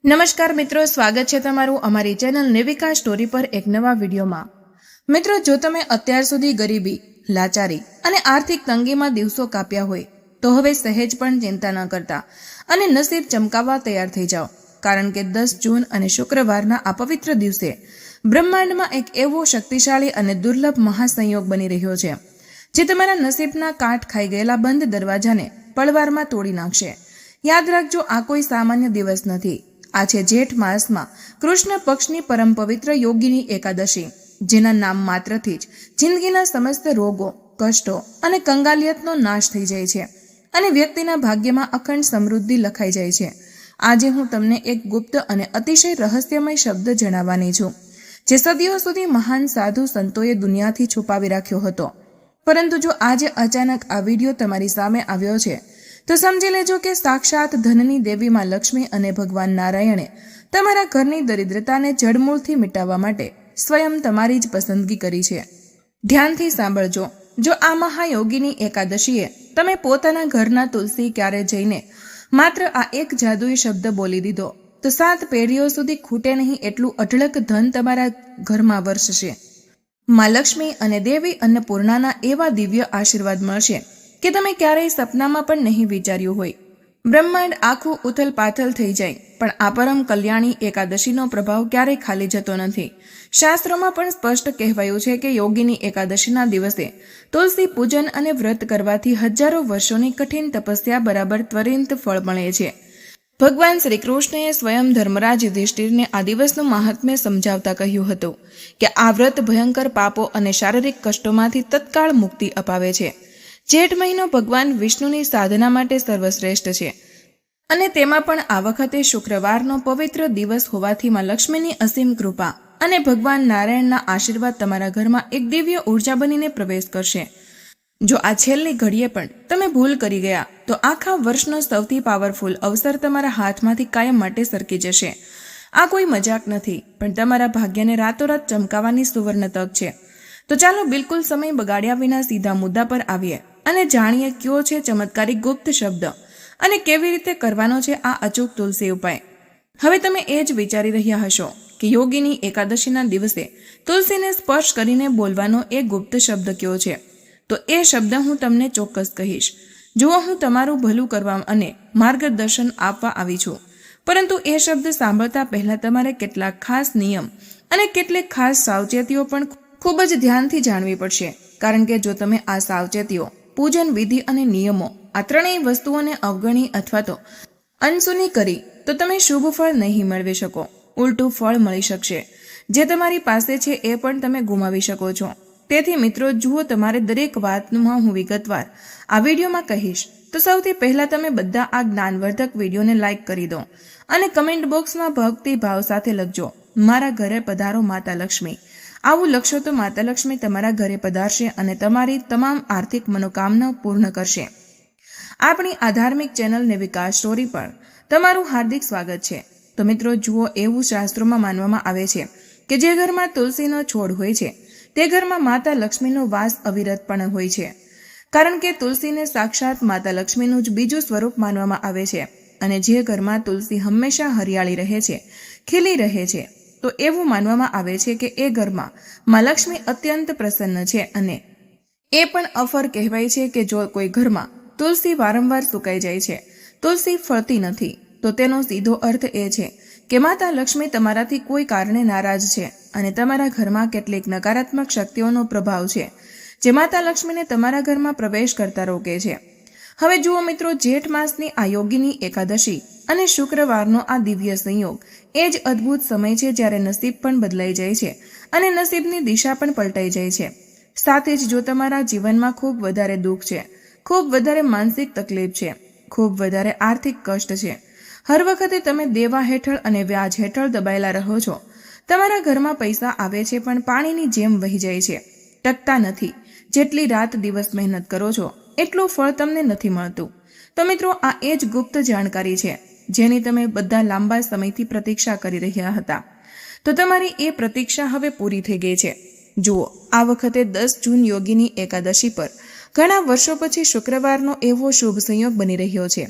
નમસ્કાર મિત્રો, સ્વાગત છે તમારું અમારી ચેનલ નેવિકા સ્ટોરી પર એક નવા વિડીયોમાં। મિત્રો, જો તમે અત્યાર સુધી ગરીબી, લાચારી અને આર્થિક તંગીમાં દિવસો કાપ્યા હોય તો હવે સહેજ પણ ચિંતા ન કરતા અને નસીબ ચમકાવવા તૈયાર થઈ જાઓ, કારણ કે 10 જૂન અને શુક્રવારના આ પવિત્ર દિવસે બ્રહ્માંડમાં એક એવો શક્તિશાળી અને દુર્લભ મહાસંયોગ બની રહ્યો છે જે તમારા નસીબના કાટ ખાઈ ગયેલા બંધ દરવાજાને પળવારમાં તોડી નાખશે। યાદ રાખજો, આ કોઈ સામાન્ય દિવસ નથી। આ છે જેઠ માસમાં કૃષ્ણ પક્ષની પરમ પવિત્ર યોગીની એકાદશી, જેના નામ માત્રથી જ જિંદગીના સમસ્ત રોગો, કષ્ટો અને કંગાલિયતનો નાશ થઈ જાય છે અને વ્યક્તિના ભાગ્યમાં અખંડ સમૃદ્ધિ લખાઈ જાય છે। આજે હું તમને એક ગુપ્ત અને અતિશય રહસ્યમય શબ્દ જણાવવાની છું, જે સદીઓ સુધી મહાન સાધુ સંતોએ દુનિયાથી છુપાવી રાખ્યો હતો, પરંતુ જો આજે અચાનક આ વિડીયો તમારી સામે આવ્યો છે તો સમજી લેજો કે સાક્ષાત ધનની દેવી માં લક્ષ્મી અને ભગવાન નારાયણે તમારા ઘરની દરિદ્રતાને જડમૂળથી મિટાવવા માટે સ્વયં તમારી જ પસંદગી કરી છે। ધ્યાનથી સાંભળજો, જો આ મહાયોગીની એકાદશીએ તમે પોતાના ઘરના તુલસી ક્યારે જઈને માત્ર આ એક જાદુઈ શબ્દ બોલી દીધો તો 7 પેઢીઓ સુધી ખૂટે નહીં એટલું અઢળક ધન તમારા ઘરમાં વરસશે। માં લક્ષ્મી અને દેવી અન્નપૂર્ણાના એવા દિવ્ય આશીર્વાદ મળશે કે તમે ક્યારેય સપનામાં પણ નહીં વિચાર્યું હોય। બ્રહ્માંડ આખું ઉથલ પાથલ થઈ જાય, પણ આ પરમ કલ્યાણી એકાદશીનો પ્રભાવ ક્યારેય ખાલી જતો નથી। શાસ્ત્રોમાં પણ સ્પષ્ટ કહેવાયું છે કે યોગીની એકાદશીના દિવસે તુલસી પૂજન અને વ્રત કરવાથી હજારો વર્ષોની કઠિન તપસ્યા બરાબર ત્વરિત ફળ મળે છે। ભગવાન શ્રી કૃષ્ણએ સ્વયં ધર્મરાજ યુધિષ્ઠિરને આ દિવસનું મહાત્મ્ય સમજાવતા કહ્યું હતું કે આ વ્રત ભયંકર પાપો અને શારીરિક કષ્ટોમાંથી તત્કાળ મુક્તિ અપાવે છે। જેઠ મહિનો ભગવાન વિષ્ણુની સાધના માટે સર્વશ્રેષ્ઠ છે અને તેમાં પણ આ વખતે શુક્રવારનો પવિત્ર દિવસ હોવાથી માં લક્ષ્મીની અસીમ કૃપા અને ભગવાન નારાયણના આશીર્વાદ તમારા ઘરમાં એક દિવ્ય ઉર્જા બનીને પ્રવેશ કરશે। જો આ છેલ્લી ઘડીએ પણ તમે ભૂલ કરી ગયા તો આખા વર્ષનો સૌથી પાવરફુલ અવસર તમારા હાથમાંથી કાયમ માટે સરકી જશે। આ કોઈ મજાક નથી, પણ તમારા ભાગ્યને રાતોરાત ચમકાવવાની સુવર્ણ તક છે। તો ચાલો બિલકુલ સમય બગાડ્યા વિના સીધા મુદ્દા પર આવીએ અને જાણીએ કયો છે ચમત્કારી ગુપ્ત શબ્દ અને કેવી રીતે કરવાનો છે આ અચૂક તુલસી ઉપાય। હવે તમે એ જ વિચારી રહ્યા હશો કે યોગીની એકાદશીના દિવસે તુલસીને સ્પર્શ કરીને બોલવાનો એ ગુપ્ત શબ્દ કયો છે, તો એ શબ્દ હું તમને ચોક્કસ કહીશ। જુઓ, હું તમારું ભલું કરવા અને માર્ગદર્શન આપવા આવી છું, પરંતુ એ શબ્દ સાંભળતા પહેલા તમારે કેટલાક ખાસ નિયમ અને કેટલીક ખાસ સાવચેતીઓ પણ ખૂબ જ ધ્યાનથી જાણવી પડશે, કારણ કે જો તમે આ સાવચેતીઓ, પૂજન વિધિ અને નિયમો આ ત્રણેય વસ્તુઓને અવગણી અથવા તો અનસુની કરી તો તમે શુભ ફળ નહીં મેળવી શકો, ઉલટું ફળ મળી શકશે। જે તમારી પાસે છે એ પણ તમે ગુમાવી શકો છો। તેથી મિત્રો, જુઓ, તમારે દરેક વાતમાં હું વિગતવાર આ વિડીયોમાં કહીશ, તો સૌથી પહેલા તમે બધા આ જ્ઞાનવર્ધક વિડીયોને લાઈક કરી દો અને કમેન્ટ બોક્સમાં ભક્તિ ભાવ સાથે લખજો, મારા ઘરે પધારો માતા લક્ષ્મી। આવું લખશો તો માતા લક્ષ્મી તમારા ઘરે પધારશે અને તમારી તમામ આર્થિક મનોકામના પૂર્ણ કરશે। આપણી આ ધાર્મિક ચેનલ નેવિકા સ્ટોરી પર તમારું હાર્દિક સ્વાગત છે। તો મિત્રો, જુઓ, એવું શાસ્ત્રોમાં માનવામાં આવે છે કે જે ઘરમાં તુલસીનો છોડ હોય છે તે ઘરમાં માતા લક્ષ્મીનો વાસ અવિરતપણે હોય છે, કારણ કે તુલસીને સાક્ષાત માતા લક્ષ્મીનું જ બીજું સ્વરૂપ માનવામાં આવે છે અને જે ઘરમાં તુલસી હંમેશા હરિયાળી રહે છે, ખીલી રહે છે, તો એવું માનવામાં આવે છે કે એ ઘરમાં માં લક્ષ્મી અત્યંત પ્રસન્ન છે। અને એ પણ અફર કહેવાય છે કે જો કોઈ ઘરમાં તુલસી વારંવાર સુકાઈ જાય છે, તુલસી ફળતી નથી, તો તેનો સીધો અર્થ એ છે કે માતા લક્ષ્મી તમારાથી કોઈ કારણે નારાજ છે અને તમારા ઘરમાં કેટલીક નકારાત્મક શક્તિઓનો પ્રભાવ છે જે માતા લક્ષ્મીને તમારા ઘરમાં પ્રવેશ કરતા રોકે છે। હવે જુઓ મિત્રો, જેઠ માસની આ યોગીની એકાદશી અને શુક્રવારનો આ દિવ્ય સંયોગ એ જ અદ્ભુત સમય છે જ્યારે નસીબ પણ બદલાઈ જાય છે અને નસીબની દિશા પણ પલટાઈ જાય છે। સાથે જ જો તમારા જીવનમાં ખૂબ વધારે દુઃખ છે, ખૂબ વધારે માનસિક તકલીફ છે, ખૂબ વધારે આર્થિક કષ્ટ છે, હર વખતે તમે દેવા હેઠળ અને વ્યાજ હેઠળ દબાયેલા રહો છો, તમારા ઘરમાં પૈસા આવે છે પણ પાણીની જેમ વહી જાય છે, ટકતા નથી, જેટલી રાત દિવસ મહેનત કરો છો એટલું ફળ તમને નથી મળતું, તો મિત્રો, આ એ જ ગુપ્ત જાણકારી છે જેની તમે બધા લાંબા સમયથી પ્રતીક્ષા કરી રહ્યા હતા। તો તમારી એ પ્રતીક્ષા હવે પૂરી થઈ ગઈ છે। જુઓ, આ વખતે 10 જૂન યોગીની એકાદશી પર ઘણા વર્ષો પછી શુક્રવારનો એવો શુભ સંયોગ બની રહ્યો છે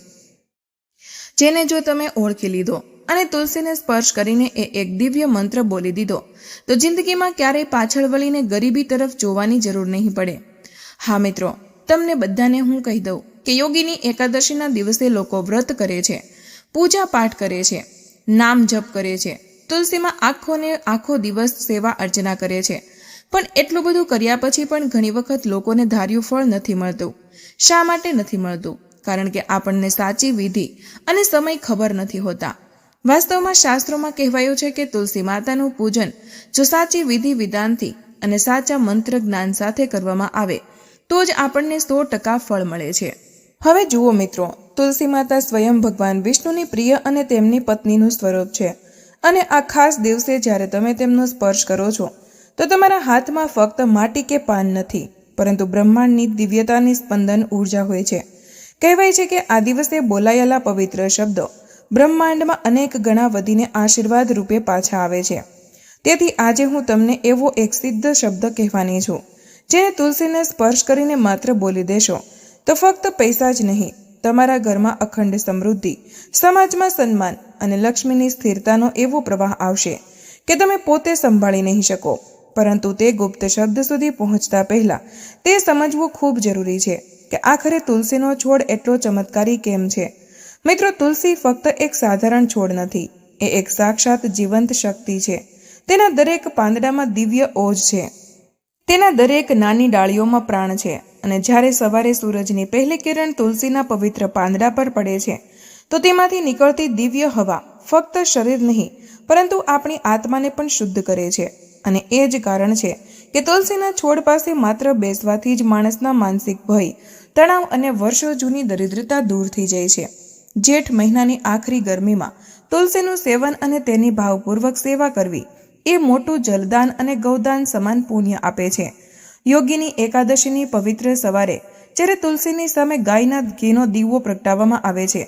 જેને જો તમે ઓળખી લીધો અને તુલસીને સ્પર્શ કરીને એ એક દિવ્ય મંત્ર બોલી દીધો તો જિંદગીમાં ક્યારેય પાછળ વળીને ગરીબી તરફ જોવાની જરૂર નહીં પડે. હા મિત્રો, તમને બધાને હું કહી દઉં કે યોગીની એકાદશીના દિવસે લોકો વ્રત કરે છે, પૂજા પાઠ કરે છે, નામ જપ કરે છે, તુલસીમાં આખો દિવસ સેવા અર્ચના કરે છે. પણ એટલું બધું કર્યા પછી પણ ઘણી વખત લોકોને ધાર્યું ફળ નથી મળતું. શા માટે નથી મળતું? કારણ કે આપણને સાચી વિધિ અને સમય ખબર નથી હોતા. વાસ્તવમાં શાસ્ત્રોમાં કહેવાયું છે કે તુલસી માતાનું પૂજન જો સાચી વિધિ વિધાનથી અને સાચા મંત્ર જ્ઞાન સાથે કરવામાં આવે તો જ આપણને 100% ફળ મળે છે. હવે જુઓ મિત્રો, તુલસી માતા સ્વયં ભગવાન વિષ્ણુની પ્રિય અને તેમની પત્નીનું સ્વરૂપ છે. અને આ ખાસ દિવસે જ્યારે તમે તેમનો સ્પર્શ કરો છો તો તમારા હાથમાં ફક્ત માટી કે પાન નથી, પરંતુ બ્રહ્માંડની દિવ્યતાની સ્પંદન ઉર્જા હોય છે. કહેવાય છે કે આ દિવસે બોલાયેલા પવિત્ર શબ્દો બ્રહ્માંડમાં અનેક ગણા વધીને આશીર્વાદ રૂપે પાછા આવે છે. તેથી આજે હું તમને એવો એક સિદ્ધ શબ્દ કહેવાની છું જેને તુલસીને સ્પર્શ કરીને માત્ર બોલી દેશો તો ફક્ત પૈસા જ નહીં, તમારા ઘરમાં અખંડ સમૃદ્ધિ, સમાજમાં સન્માન અને લક્ષ્મીની સ્થિરતાનો એવો પ્રવાહ આવશે કે તમે પોતે સંભાળી નહીં શકો. પરંતુ તે ગુપ્ત શબ્દ સુધી પહોંચતા પહેલા તે સમજવું ખૂબ જરૂરી છે કે આખરે તુલસીનો છોડ એટલો ચમત્કારી કેમ છે. મિત્રો, તુલસી ફક્ત એક સાધારણ છોડ નથી, એ એક સાક્ષાત જીવંત શક્તિ છે. તેના દરેક પાંદડામાં દિવ્ય ઓજ છે, તેના દરેક નાની ડાળીઓમાં પ્રાણ છે. અને જ્યારે સવારે સૂરજની પહેલી કિરણ તુલસીના પવિત્ર પાંદડા પર પડે છે તો તેમાંથી નીકળતી દિવ્ય હવા ફક્ત શરીર નહીં પરંતુ આપણી આત્માને પણ શુદ્ધ કરે છે. અને એ જ કારણ છે કે તુલસીના છોડ પાસે માત્ર બેસવાથી જ માણસના માનસિક ભય, તણાવ અને વર્ષો જૂની દરિદ્રતા દૂર થઈ જાય છે. જેઠ મહિનાની આખરી ગરમીમાં તુલસીનું સેવન અને તેની ભાવપૂર્વક સેવા કરવી એ મોટું જલદાન અને ગૌદાન સમાન પુણ્ય આપે છે. યોગીની એકાદશીની પવિત્ર સવારે જ્યારે તુલસીની સામે ગાયના ઘીનો દીવો પ્રગટાવવામાં આવે છે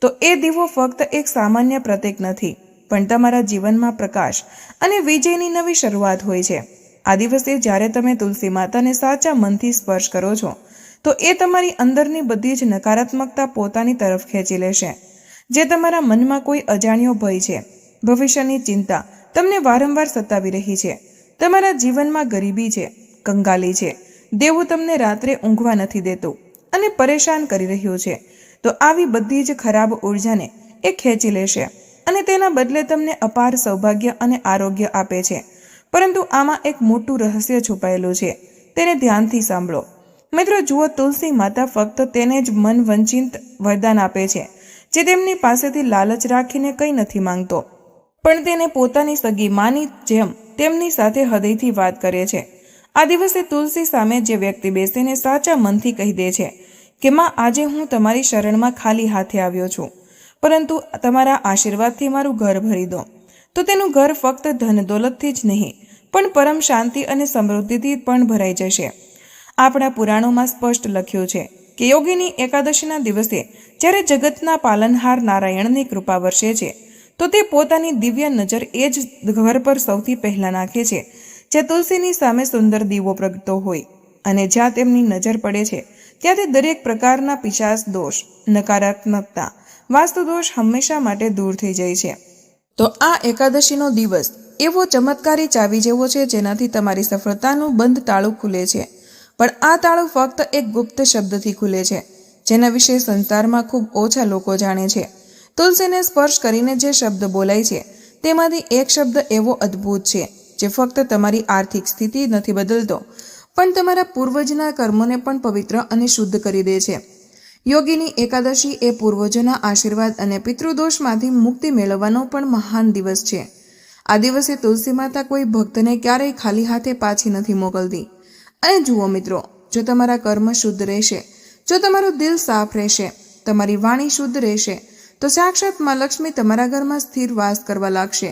તો એ દીવો ફક્ત એક સામાન્ય પ્રતીક નથી, પણ તમારા જીવનમાં પ્રકાશ અને વિજયની નવી શરૂઆત હોય છે. આ દિવસે જ્યારે તમે તુલસી માતાને સાચા મનથી સ્પર્શ કરો છો તો એ તમારી અંદરની બધી જ નકારાત્મકતા પોતાની તરફ ખેંચી લેશે. જે તમારા મનમાં કોઈ અજાણ્યો ભય છે, ભવિષ્યની ચિંતા તમને વારંવાર સતાવી રહી છે, તમારા જીવનમાં ગરીબી છે, કંગાલી છે, દેવું તમને રાત્રે ઊંઘવા નથી દેતું અને પરેશાન કરી રહ્યું છે, તો આવી બધી જ ખરાબ ઉર્જાને એ ખેંચી લેશે અને તેના બદલે તમને અપાર સૌભાગ્ય અને આરોગ્ય આપે છે. પરંતુ આમાં એક મોટું રહસ્ય છુપાયેલું છે, તેને ધ્યાનથી સાંભળો. મિત્રો જુઓ, તુલસી માતા ફક્ત તેને જ મન વંચિત વરદાન આપે છે જે તેમની પાસેથી લાલચ રાખીને કંઈ નથી માંગતો, પણ તેને પોતાની સગી માની જેમ તેમની સાથે હૃદયથી વાત કરે છે. આ દિવસે તુલસી સામે જે વ્યક્તિ બેસીને સાચા મનથી કહી દે છે કે માં, આજે હું તમારી શરણમાં ખાલી હાથે આવ્યો છું, પરંતુ તમારા આશીર્વાદથી મારું ઘર ભરી દો, તો તેનું ઘર ફક્ત ધન દોલતથી જ નહીં પણ પરમ શાંતિ અને સમૃદ્ધિથી પણ ભરાઈ જશે. આપણા પુરાણોમાં સ્પષ્ટ લખ્યું છે કે યોગીની એકાદશીના દિવસે જ્યારે જગતના પાલનહાર નારાયણની કૃપા વરસે છે તો તે પોતાની દિવ્ય નજર એ જ ઘર પર સૌથી પહેલા નાખે છે જે તુલસીની સામે સુંદર દીવો પ્રગટતો હોય. અને જ્યાં તેમની નજર પડે છે ત્યાંથી દરેક પ્રકારના પિશાચ દોષ, નકારાત્મકતા, વાસ્તુ દોષ હંમેશા માટે દૂર થઈ જાય છે. તો આ એકાદશીનો દિવસ એવો ચમત્કારી ચાવી જેવો છે જેનાથી તમારી સફળતાનું બંધ તાળું ખુલે છે. પણ આ તાળું ફક્ત એક ગુપ્ત શબ્દથી ખુલે છે જેના વિશે સંસારમાં ખૂબ ઓછા લોકો જાણે છે. તુલસીને સ્પર્શ કરીને જે શબ્દ બોલાય છે તેમાંથી એક શબ્દ એવો અદ્ભુત છે જે ફક્ત તમારી આર્થિક સ્થિતિ નથી બદલતો પણ તમારા પૂર્વજના કર્મોને પણ પવિત્ર અને શુદ્ધ કરી દે છે. યોગીની એકાદશી એ પૂર્વજોના આશીર્વાદ અને પિતૃદોષમાંથી મુક્તિ મેળવવાનો પણ મહાન દિવસ છે. આ દિવસે તુલસી માતા કોઈ ભક્તને ક્યારેય ખાલી હાથે પાછી નથી મોકલતી. અને જુઓ મિત્રો, જો તમારા કર્મ શુદ્ધ રહેશે, જો તમારું દિલ સાફ રહેશે, તમારી વાણી શુદ્ધ રહેશે તો સાક્ષાત માં લક્ષ્મી તમારા ઘરમાં સ્થિર વાસ કરવા લાગશે.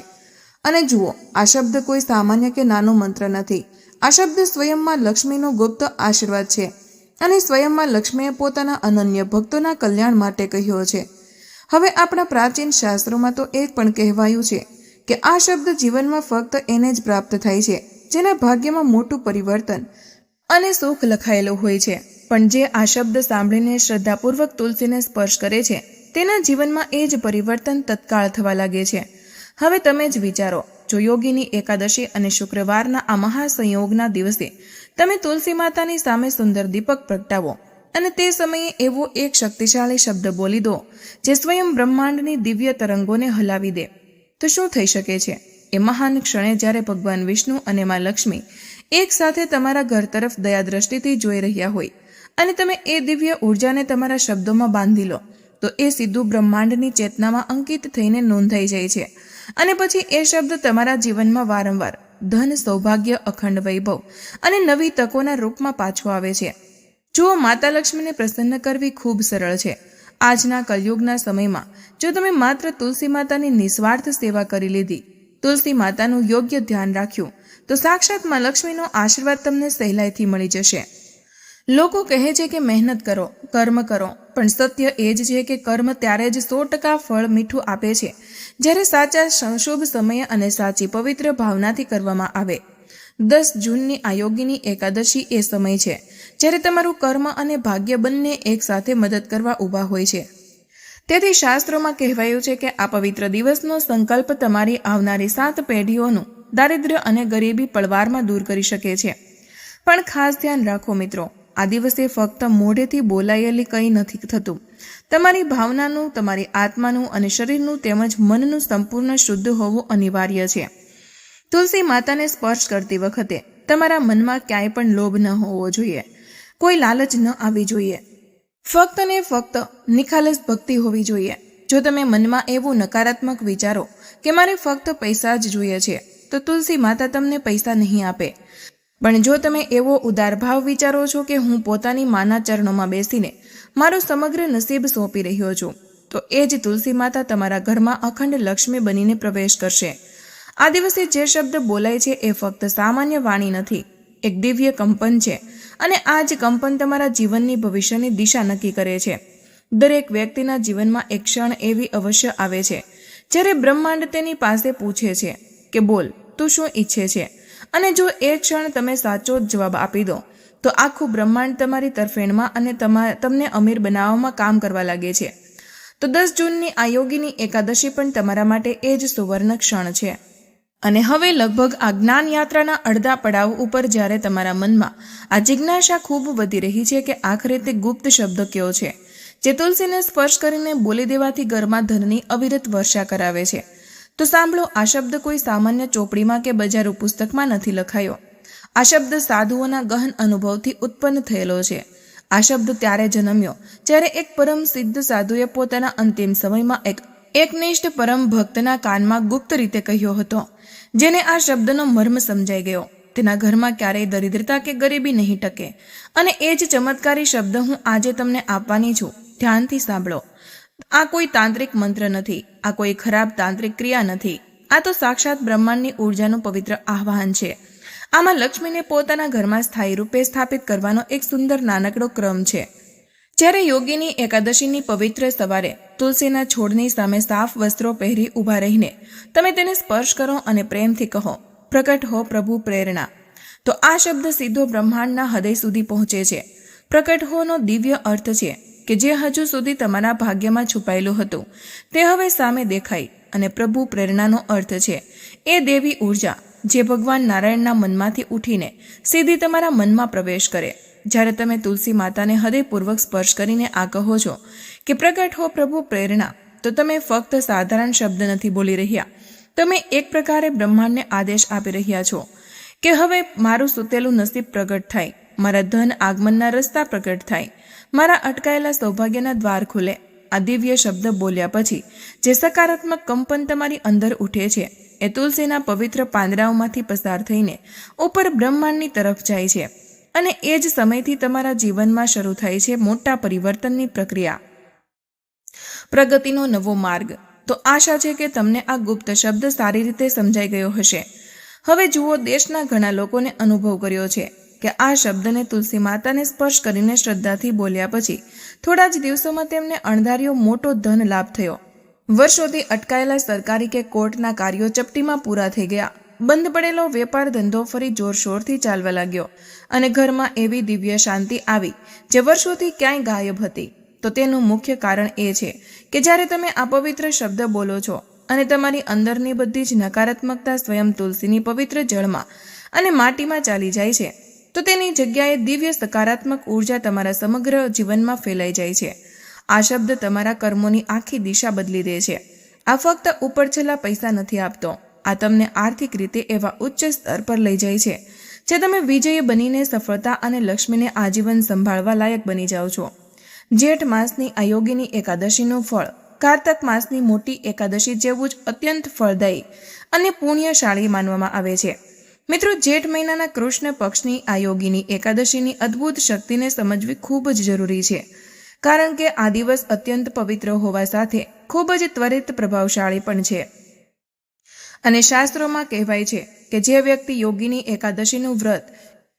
અને જુઓ, આ શબ્દ કોઈ સામાન્ય કે નાનો મંત્ર નથી. આ શબ્દ સ્વયંમાં લક્ષ્મીનો ગુપ્ત આશીર્વાદ છે અને સ્વયંમાં લક્ષ્મીએ પોતાના અનન્ય ભક્તોના કલ્યાણ માટે કહ્યો છે. હવે આપણા પ્રાચીન શાસ્ત્રોમાં તો એ પણ કહેવાયું છે કે આ શબ્દ જીવનમાં ફક્ત એને જ પ્રાપ્ત થાય છે જેના ભાગ્યમાં મોટું પરિવર્તન અને સુખ લખાયેલું હોય છે. પણ જે આ શબ્દ સાંભળીને શ્રદ્ધાપૂર્વક તુલસીને સ્પર્શ કરે છે તેના જીવનમાં એ જ પરિવર્તન તત્કાળ થવા લાગે છે. હવે તમે જ વિચારો, જો યોગીની એકાદશી અને શુક્રવારના આ મહાસંયોગના દિવસે તમે તુલસી માતાની સામે સુંદર દીપક પ્રગટાવો અને તે સમયે એવો એક શક્તિશાળી શબ્દ બોલી દો જે સ્વયં બ્રહ્માંડની દિવ્ય તરંગોને હલાવી દે, તો શું થઈ શકે છે? એ મહાન ક્ષણે જ્યારે ભગવાન વિષ્ણુ અને માં લક્ષ્મી એક સાથે તમારા ઘર તરફ દયા દ્રષ્ટિથી જોઈ રહ્યા હોય અને તમે એ દિવ્ય ઉર્જાને તમારા શબ્દોમાં બાંધી લો, તો એ સીધું બ્રહ્માંડની ચેતનામાં અંકિત થઈને નોંધાઈ જાય છે. અને પછી એ શબ્દ તમારા જીવનમાં વારંવાર ધન, સૌભાગ્ય, અખંડ વૈભવ અને નવી તકોના રૂપમાં પાછો આવે છે. જુઓ, માતા લક્ષ્મીને પ્રસન્ન કરવી ખૂબ સરળ છે. આજના કલયુગના સમયમાં જો તમે માત્ર તુલસી માતાની નિસ્વાર્થ સેવા કરી લીધી, તુલસી માતાનું યોગ્ય ધ્યાન રાખ્યું, તો સાક્ષાત માં લક્ષ્મીનો આશીર્વાદ તમને સહેલાઈથી મળી જશે. લોકો કહે છે કે મહેનત કરો, કર્મ કરો, પણ સત્ય એ જ છે કે કર્મ ત્યારે જ 100% ફળ મીઠું આપે છે જ્યારે સાચા શુભ સમય અને સાચી પવિત્ર ભાવનાથી કરવામાં આવે. 10 જૂનની આ યોગીની એકાદશી એ સમય છે જ્યારે તમારું કર્મ અને ભાગ્ય બંને એક સાથે મદદ કરવા ઊભા હોય છે. તેથી શાસ્ત્રોમાં કહેવાયું છે કે આ પવિત્ર દિવસનો સંકલ્પ તમારી આવનારી 7 પેઢીઓનું દારિદ્ર્ય અને ગરીબી પળવારમાં દૂર કરી શકે છે. પણ ખાસ ધ્યાન રાખો મિત્રો, આ દિવસે ફક્ત મોઢેથી બોલાયેલી કંઈ નથી થતું. તમારી ભાવનાનું, તમારી આત્માનું અને શરીરનું તેમજ મનનું સંપૂર્ણ શુદ્ધ હોવું અનિવાર્ય છે. તુલસી માતાને સ્પર્શ કરતી વખતે તમારા મનમાં ક્યાંય પણ લોભ ન હોવો જોઈએ, કોઈ લાલચ ન આવી જોઈએ. ફક્ત ને ફક્ત નિખાલસ ભક્તિ હોવી જોઈએ. જો તમે મનમાં એવું નકારાત્મક વિચારો કે મારે ફક્ત પૈસા જ જોઈએ છે, તો તુલસી માતા તમને પૈસા નહીં આપે. પણ જો તમે એવો ઉદાર ભાવ વિચારો છો કે હું પોતાની માના ચરણોમાં બેસીને મારું સમગ્ર નસીબ સોંપી રહ્યો છું, તો એ જ તુલસી માતા તમારા ઘરમાં અખંડ લક્ષ્મી બનીને પ્રવેશ કરશે. આ દિવસે જે શબ્દ બોલાય છે એ ફક્ત સામાન્ય વાણી નથી, એક દિવ્ય કંપન છે. અને આ જ કંપન તમારા જીવનની ભવિષ્યની દિશા નક્કી કરે છે. દરેક વ્યક્તિના જીવનમાં એક ક્ષણ એવી અવશ્ય આવે છે જ્યારે બ્રહ્માંડ તેની પાસે પૂછે છે કે બોલ, તું શું ઈચ્છે છે? અને જો એ ક્ષણ તમે સાચો જવાબ આપી દો, તો આખું બ્રહ્માંડ તમારી તરફેણમાં અને તમને અમીર બનાવવામાં કામ કરવા લાગે છે. તો 10 જૂનની આ યોગીની એકાદશી પણ તમારા માટે એ જ સુવર્ણ ક્ષણ છે. અને હવે લગભગ આ જ્ઞાન યાત્રાના અડધા પડાવ ઉપર જ્યારે તમારા મનમાં આ જિજ્ઞાસા ખૂબ વધી રહી છે કે આખરે તે ગુપ્ત શબ્દ કયો છે જે તુલસીને સ્પર્શ કરીને બોલી દેવાથી ઘરમાં ધનની અવિરત વર્ષા કરાવે છે, તો સાંભળો, આ શબ્દ કોઈ સામાન્ય ચોપડીમાં કે બજારો પુસ્તકમાં નથી લખાયો. આ શબ્દ સાધુઓના ગહન અનુભવથી ઉત્પન્ન થયેલો છે. આ શબ્દ ત્યારે જન્મ્યો જ્યારે એક પરમ સિદ્ધ સાધુએ પોતાના અંતિમ સમયમાં એક એકનિષ્ઠ પરમ ભક્તના કાનમાં ગુપ્ત રીતે કહ્યો હતો, જેને આ શબ્દનો મર્મ સમજાઈ ગયો. તેના ઘરમાં ક્યારેય દરિદ્રતા કે ગરીબી નહીં ટકે. અને એ જ ચમત્કારી શબ્દ હું આજે તમને આપવાની છું. ધ્યાનથી સાંભળો. આ કોઈ તાંત્રિક મંત્ર નથી, આ કોઈ ખરાબ તાંત્રિક ક્રિયા નથી. આ તો સાક્ષાત બ્રહ્માંડની ઉર્જાનું પવિત્ર આહ્વાન છે. આમાં લક્ષ્મીને પોતાના ઘરમાં સ્થાયી રૂપે સ્થાપિત કરવાનો એક સુંદર નાનકડો ક્રમ છે. જ્યારે યોગીની એકાદશીની પવિત્ર સવારે તુલસીના છોડની સામે સાફ વસ્ત્રો પહેરી ઊભા રહીને તમે તેને સ્પર્શ કરો અને પ્રેમથી કહો, પ્રકટ હો પ્રભુ પ્રેરણા, તો આ શબ્દ સીધો બ્રહ્માંડના હૃદય સુધી પહોંચે છે. પ્રકટ હોનો દિવ્ય અર્થ છે કે જે હજુ સુધી તમારા ભાગ્યમાં છુપાયેલું હતું તે હવે સામે દેખાય. અને પ્રભુ પ્રેરણાનો અર્થ છે એ દેવી ઉર્જા જે ભગવાન નારાયણના મનમાંથી ઉઠીને સીધી તમારા મનમાં પ્રવેશ કરે. જ્યારે તમે તુલસી માતાને હૃદયપૂર્વક સ્પર્શ કરીને આ કહો છો કે પ્રગટ હો પ્રભુ પ્રેરણા, તો તમે ફક્ત સાધારણ શબ્દ નથી બોલી રહ્યા. તમે એક પ્રકારે બ્રહ્માંડને આદેશ આપી રહ્યા છો કે હવે મારું સૂતેલું નસીબ પ્રગટ થાય, મારા ધન આગમનના રસ્તા પ્રગટ થાય, મારા અટકાયેલા સૌભાગ્યના દ્વાર ખુલે. આ દિવ્ય શબ્દ બોલ્યા પછી જે સકારાત્મક કંપન તમારી અંદર ઉઠે છે એ તુલસીના પવિત્ર પાંદડાઓમાંથી પસાર થઈને ઉપર બ્રહ્માંડની તરફ જાય છે. અને એ જ સમયથી તમારા જીવનમાં શરૂ થાય છે મોટા પરિવર્તનની પ્રક્રિયા, પ્રગતિનો નવો માર્ગ. તો આશા છે કે તમને આ ગુપ્ત શબ્દ સારી રીતે સમજાઈ ગયો હશે. હવે જુઓ, દેશના ઘણા લોકોને અનુભવ કર્યો છે કે આ શબ્દને તુલસી માતાને સ્પર્શ કરીને શ્રદ્ધાથી બોલ્યા પછી થોડા જ દિવસોમાં તેમને અણધાર્યો મોટો ધન લાભ થયો. વર્ષોથી અટકાયેલા સરકારી કે કોર્ટના કાર્યો ચપટીમાં પૂરા થઈ ગયા. બંધ પડેલો વેપાર ધંધો ફરી જોરશોરથી ચાલવા લાગ્યો અને ઘરમાં એવી દિવ્ય શાંતિ આવી જે વર્ષોથી ક્યાંય ગાયબ હતી. તો તેનું મુખ્ય કારણ એ છે કે જ્યારે તમે આ પવિત્ર શબ્દ બોલો છો અને તમારી અંદરની બધી જ નકારાત્મકતા સ્વયં તુલસીની પવિત્ર જળમાં અને માટીમાં ચાલી જાય છે, તો તેની જગ્યાએ દિવ્ય સકારાત્મક ઉર્જા તમારા સમગ્ર જીવનમાં ફેલાઈ જાય છે. આ શબ્દ તમારા કર્મોની આખી દિશા બદલી દે છે. આ ફક્ત ઉપરછલ્લા પૈસા નથી આપતો, આ તમને આર્થિક રીતે એવા ઉચ્ચ સ્તર પર લઈ જાય છે જે તમે વિજયી બનીને સફળતા અને લક્ષ્મીને આજીવન સંભાળવા લાયક બની જાઓ છો. જેઠ માસની આ યોગીની એકાદશીનું ફળ કારતક માસની મોટી એકાદશી જેવું જ અત્યંત ફળદાયી અને પુણ્યશાળી માનવામાં આવે છે. મિત્રો, જેઠ મહિનાના કૃષ્ણ પક્ષની આ યોગીની એકાદશીની અદ્ભુત શક્તિને સમજવી ખૂબ જ જરૂરી છે, કારણ કે આ દિવસ અત્યંત પવિત્ર હોવા સાથે ખૂબ જ ત્વરિત પ્રભાવશાળી પણ છે. અને શાસ્ત્રોમાં કહેવાય છે કે જે વ્યક્તિ યોગીની એકાદશીનું વ્રત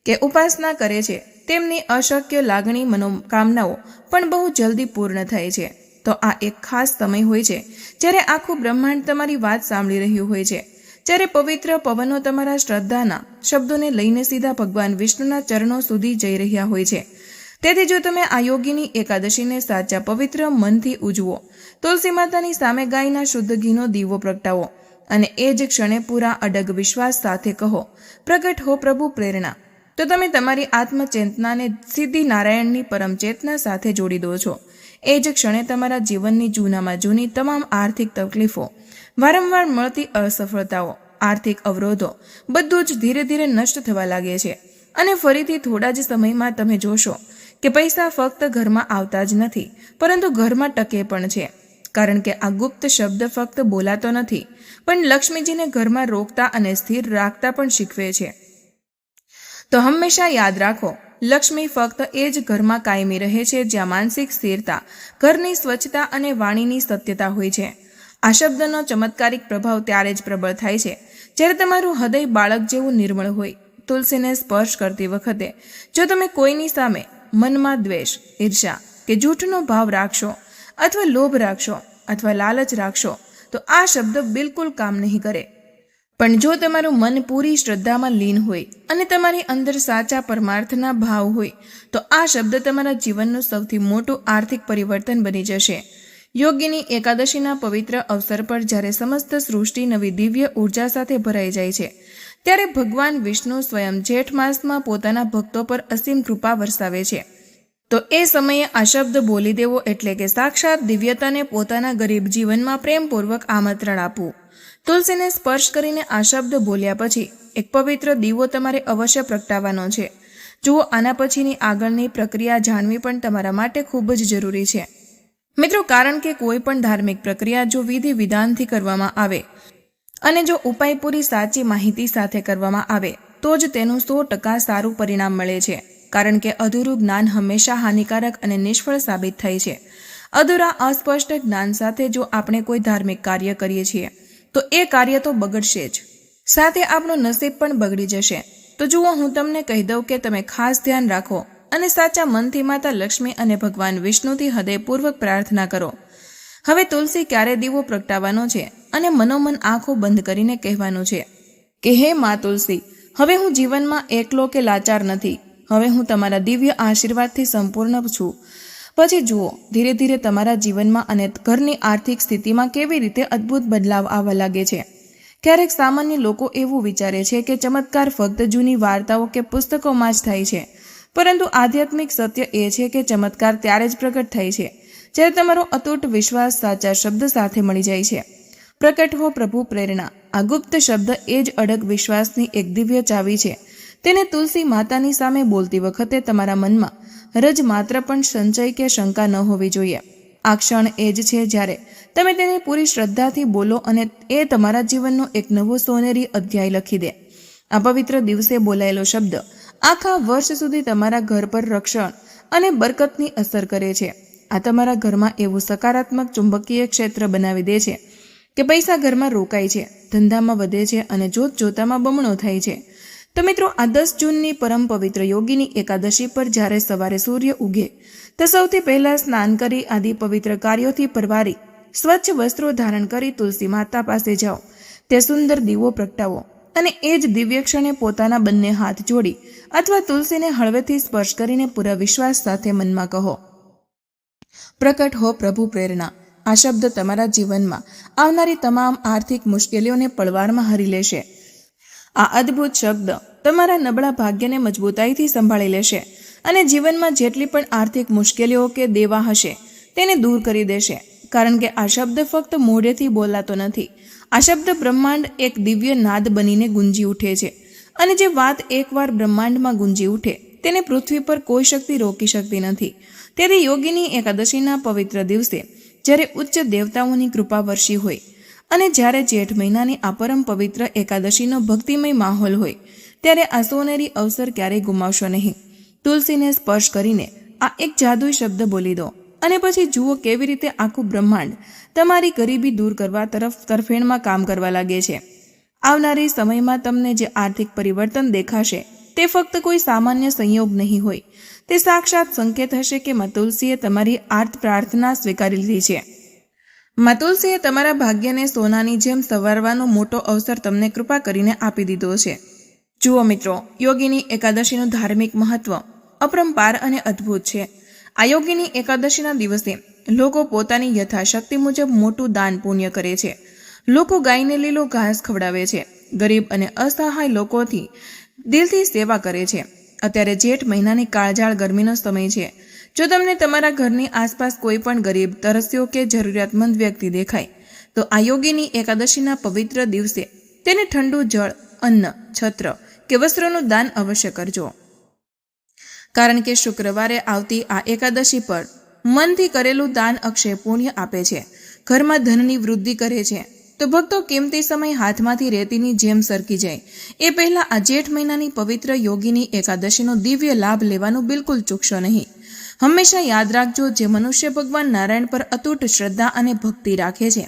કે ઉપાસના કરે છે તેમની અશક્ય લાગણી મનોકામનાઓ પણ બહુ જલ્દી પૂર્ણ થાય છે. તો આ એક ખાસ સમય હોય છે જ્યારે આખું બ્રહ્માંડ તમારી વાત સાંભળી રહ્યું હોય છે, જ્યારે પવિત્ર પવનો તમારા શ્રદ્ધાના શબ્દોને લઈને સીધા ભગવાન વિષ્ણુના ચરણો સુધી જઈ રહ્યા હોય છે. તેથી જો તમે આ યોગીની એકાદશીને સાચા પવિત્ર મનથી ઉજવો, તુલસી માતાની સામે ગાયના શુદ્ધ ઘીનો દીવો પ્રગટાવો અને એ જ ક્ષણે પૂરા અડગ વિશ્વાસ સાથે કહો, પ્રગટ હો પ્રભુ પ્રેરણા, તો તમે તમારી આત્મચેતનાને સીધી નારાયણની પરમ ચેતના સાથે જોડી દો છો. એ જ ક્ષણે તમારા જીવનની જૂનામાં જૂની તમામ આર્થિક તકલીફો, વારંવાર મળતી અસફળતાઓ, આર્થિક અવરોધો બધું જ ધીરે ધીરે નષ્ટ થવા લાગે છે. અને ફરીથી થોડા જ સમયમાં તમે જોશો કે પૈસા ફક્ત ઘરમાં આવતા જ નથી, પરંતુ ઘરમાં ટકે પણ છે. કારણ કે આ ગુપ્ત શબ્દ ફક્ત બોલાતો નથી, પણ લક્ષ્મીજીને ઘરમાં રોકતા અને સ્થિર રાખતા પણ શીખવે છે. તો હંમેશા યાદ રાખો, લક્ષ્મી ફક્ત એ જ ઘરમાં કાયમી રહે છે જ્યાં માનસિક સ્થિરતા, ઘરની સ્વચ્છતા અને વાણીની સત્યતા હોય છે. આ શબ્દનો ચમત્કારિક પ્રભાવ ત્યારે જ પ્રબળ થાય છે જ્યારે તમારું હૃદય બાળક જેવું નિર્મળ હોય. તુલસીને સ્પર્શ કરતી વખતે જો તમે કોઈની સામે મનમાં દ્વેષ, ઈર્ષા કે જૂઠનો ભાવ રાખશો, અથવા લોભ રાખશો, અથવા લાલચ રાખશો, તો આ શબ્દ બિલકુલ કામ નહીં કરે. પણ જો તમારું મન પૂરી શ્રદ્ધામાં લીન હોય અને તમારી અંદર સાચા પરમાર્થના ભાવ હોય, તો આ શબ્દ તમારા જીવનનું સૌથી મોટું આર્થિક પરિવર્તન બની જશે. યોગીની એકાદશીના પવિત્ર અવસર પર જ્યારે સમસ્ત સૃષ્ટિ નવી દિવ્ય ઉર્જા સાથે ભરાઈ જાય છે, ત્યારે ભગવાન વિષ્ણુ સ્વયં જેઠ માસમાં પોતાના ભક્તો પર અસીમ કૃપા વરસાવે છે. તો એ સમયે આ શબ્દ બોલી દેવો એટલે કે સાક્ષાત દિવ્યતાને પોતાના ગરીબ જીવનમાં પ્રેમપૂર્વક આમંત્રણ આપવું. તુલસીને સ્પર્શ કરીને આ શબ્દ બોલ્યા પછી એક પવિત્ર દીવો તમારે અવશ્ય પ્રગટાવવાનો છે. જુઓ, આના પછીની આગળની પ્રક્રિયા જાણવી પણ તમારા માટે ખૂબ જ જરૂરી છે. મિત્રો, કારણ કે કોઈ પણ ધાર્મિક પ્રક્રિયા જો વિધિ વિધાનથી કરવામાં આવે અને જો ઉપાય પૂરી સાચી માહિતી સાથે કરવામાં આવે તો જ તેનું 100% સારું પરિણામ મળે છે. કારણ કે અધૂરું જ્ઞાન હંમેશા હાનિકારક અને નિષ્ફળ સાબિત થાય છે. અધૂરા અસ્પષ્ટ જ્ઞાન સાથે જો આપણે કોઈ ધાર્મિક કાર્ય કરીએ છીએ તો એ કાર્ય તો બગડશે જ, સાથે આપણું નસીબ પણ બગડી જશે. તો જુઓ, હું તમને કહી દઉં કે તમે ખાસ ધ્યાન રાખો અને સાચા મનથી માતા લક્ષ્મી અને ભગવાન વિષ્ણુથી હૃદયપૂર્વક પ્રાર્થના કરો. હવે તુલસી ક્યારે દીવો પ્રગટાવવાનો છે અને મનોમન આંખો બંધ કરીને કહેવાનું છે કે હે મા તુલસી, હવે હું જીવનમાં એકલો કે લાચાર નથી. હવે હું તમારા દિવ્ય આશીર્વાદથી સંપૂર્ણ છું. પછી જુઓ, ધીરે ધીરે તમારા જીવનમાં અને ઘરની આર્થિક સ્થિતિમાં કેવી રીતે અદ્ભુત બદલાવ આવવા લાગે છે. ક્યારેક સામાન્ય લોકો એવું વિચારે છે કે ચમત્કાર ફક્ત જૂની વાર્તાઓ કે પુસ્તકોમાં જ થાય છે, પરંતુ આધ્યાત્મિક સત્ય એ છે કે ચમત્કાર ત્યારે જ પ્રગટ થાય છે જ્યારે તમારો અતૂટ વિશ્વાસ સાચા શબ્દ સાથે મળી જાય છે. પ્રગટ હો પ્રભુ પ્રેરણા, આ ગુપ્ત શબ્દ એ જ અડગ વિશ્વાસની એક દિવ્ય ચાવી છે. તેને તુલસી માતાની સામે બોલતી વખતે તમારા મનમાં રજ માત્ર પણ સંચય કે શંકા ન હોવી જોઈએ. આ ક્ષણ એ જ છે જ્યારે તમે તેને પૂરી શ્રદ્ધાથી બોલો અને એ તમારા જીવનનો એક નવો સોનેરી અધ્યાય લખી દે. આ પવિત્ર દિવસે બોલાયેલો શબ્દ આખા વર્ષ સુધી તમારા ઘર પર રક્ષણ અને બરકતની અસર કરે છે. આ તમારા ઘરમાં એવું સકારાત્મક ચુંબકીય ક્ષેત્ર બનાવી દે છે કે પૈસા ઘરમાં રોકાય છે, ધંધામાં વધે છે અને જોત જોતામાં બમણો થાય છે. તો મિત્રો, આ 10 જૂનની પરમ પવિત્ર યોગીની એકાદશી પર જ્યારે સવારે સૂર્ય ઉગે તો સૌથી પહેલા સ્નાન કરી આદિ પવિત્ર કાર્યોથી પરવારી સ્વચ્છ વસ્ત્રો ધારણ કરી તુલસી માતા પાસે જાઓ, તે સુંદર દીવો પ્રગટાવો અને એ જ દિવ્ય ક્ષણે પોતાના બંને હાથ જોડી અથવા તુલસીને હળવેથી સ્પર્શ કરીને પૂરા વિશ્વાસ સાથે મનમાં કહો, પ્રકટ હો પ્રભુ પ્રેરણા. આ શબ્દ તમારા જીવનમાં આવનારી તમામ આર્થિક મુશ્કેલીઓને પળવારમાં હરી લેશે. આ અદ્ભુત શબ્દ તમારા નબળા ભાગ્યને મજબૂતાઈથી સંભાળી લેશે અને જીવનમાં જેટલી પણ આર્થિક મુશ્કેલીઓ કે દેવા હશે તેને દૂર કરી દેશે. કારણ કે આ શબ્દ ફક્ત મોઢેથી બોલાતો નથી. આ શબ્દ બ્રહ્માંડ એક દિવ્ય નાદ બનીને ગુંજી ઉઠે છે અને જે વાત એકવાર બ્રહ્માંડમાં ગુંજી ઉઠે તેને પૃથ્વી પર કોઈ શક્તિ રોકી શકતી નથી. તેથી યોગીની એકાદશીના પવિત્ર દિવસે જ્યારે ઉચ્ચ દેવતાઓની કૃપા વર્ષી હોય અને જ્યારે જેઠ મહિનાની આ પરમ પવિત્ર એકાદશીનો ભક્તિમય માહોલ હોય ત્યારે આ સોનેરી અવસર ક્યારેય ગુમાવશો નહીં. તુલસીને સ્પર્શ કરીને આ એક જાદુઈ શબ્દ બોલી દો અને પછી જુઓ કેવી રીતે આખું બ્રહ્માંડ તમારી ગરીબી દૂર કરવા તરફ તરફેણમાં કામ કરવા લાગે છે. આવનારી સમયમાં તમને જે આર્થિક પરિવર્તન દેખાશે તે ફક્ત કોઈ સામાન્ય સંયોગ નહીં હોય. તે સાક્ષાત સંકેત હશે કે મા તુલસીએ તમારી આર્ત પ્રાર્થના સ્વીકારી લીધી છે. મા તુલસીએ તમારા ભાગ્યને સોનાની જેમ સવારવાનો મોટો અવસર તમને કૃપા કરીને આપી દીધો છે. જુઓ મિત્રો, યોગીની એકાદશીનું ધાર્મિક મહત્વ અપરંપાર અને અદ્ભુત છે. આ યોગીની એકાદશીના દિવસે લોકો પોતાની યથાશક્તિ મુજબ મોટું દાન પુણ્ય કરે છે. લોકો ગાયને લીલો ઘાસ ખવડાવે છે. ગરીબ અને અસહાય લોકોથી દિલથી સેવા કરે છે. અત્યારે જેઠ મહિનાની કાળઝાળ ગરમીનો સમય છે. જો તમને તમારા ઘરની આસપાસ કોઈ પણ ગરીબ, તરસ્યો કે જરૂરિયાતમંદ વ્યક્તિ દેખાય તો આ યોગીની એકાદશીના પવિત્ર દિવસે તેને ઠંડુ જળ, અન્ન, છત્ર કે વસ્ત્રોનું દાન અવશ્ય કરજો. કારણ કે શુક્રવારે આવતી આ એકાદશી પર મનથી કરેલું દાન અક્ષય પુણ્ય આપે છે, ઘરમાં ધનની વૃદ્ધિ કરે છે. તો ભક્તો, કિંમતી સમય હાથમાંથી રેતીની જેમ સરકી જાય એ પહેલા આ જેઠ મહિનાની પવિત્ર યોગીની એકાદશીનો દિવ્ય લાભ લેવાનું બિલકુલ ચૂકશો નહીં. હંમેશા યાદ રાખજો, જે મનુષ્ય ભગવાન નારાયણ પર અતૂટ શ્રદ્ધા અને ભક્તિ રાખે છે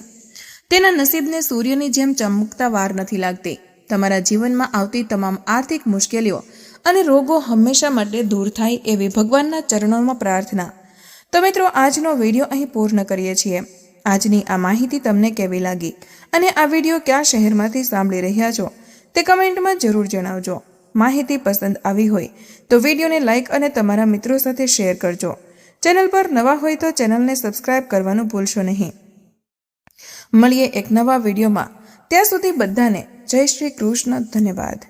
તેના નસીબને સૂર્યની જેમ ચમકતા વાર નથી લાગતી. તમારા જીવનમાં આવતી તમામ આર્થિક મુશ્કેલીઓ અને રોગો હંમેશા માટે દૂર થાય એવી ભગવાનના ચરણોમાં પ્રાર્થના. તો મિત્રો, આજનો વિડીયો અહીં પૂર્ણ કરીએ છીએ. આજની આ માહિતી તમને કેવી લાગી અને આ વિડીયો કયા શહેરમાંથી સાંભળી રહ્યા છો તે કમેન્ટમાં જરૂર જણાવજો. માહિતી પસંદ આવી હોય તો વિડીયોને લાઇક અને તમારા મિત્રો સાથે શેર કરજો. ચેનલ પર નવા હોય તો ચેનલને સબસ્ક્રાઇબ કરવાનું ભૂલશો નહીં. મળીએ એક નવા વિડીયોમાં. ત્યાં સુધી બધાને જય શ્રી કૃષ્ણ. ધન્યવાદ.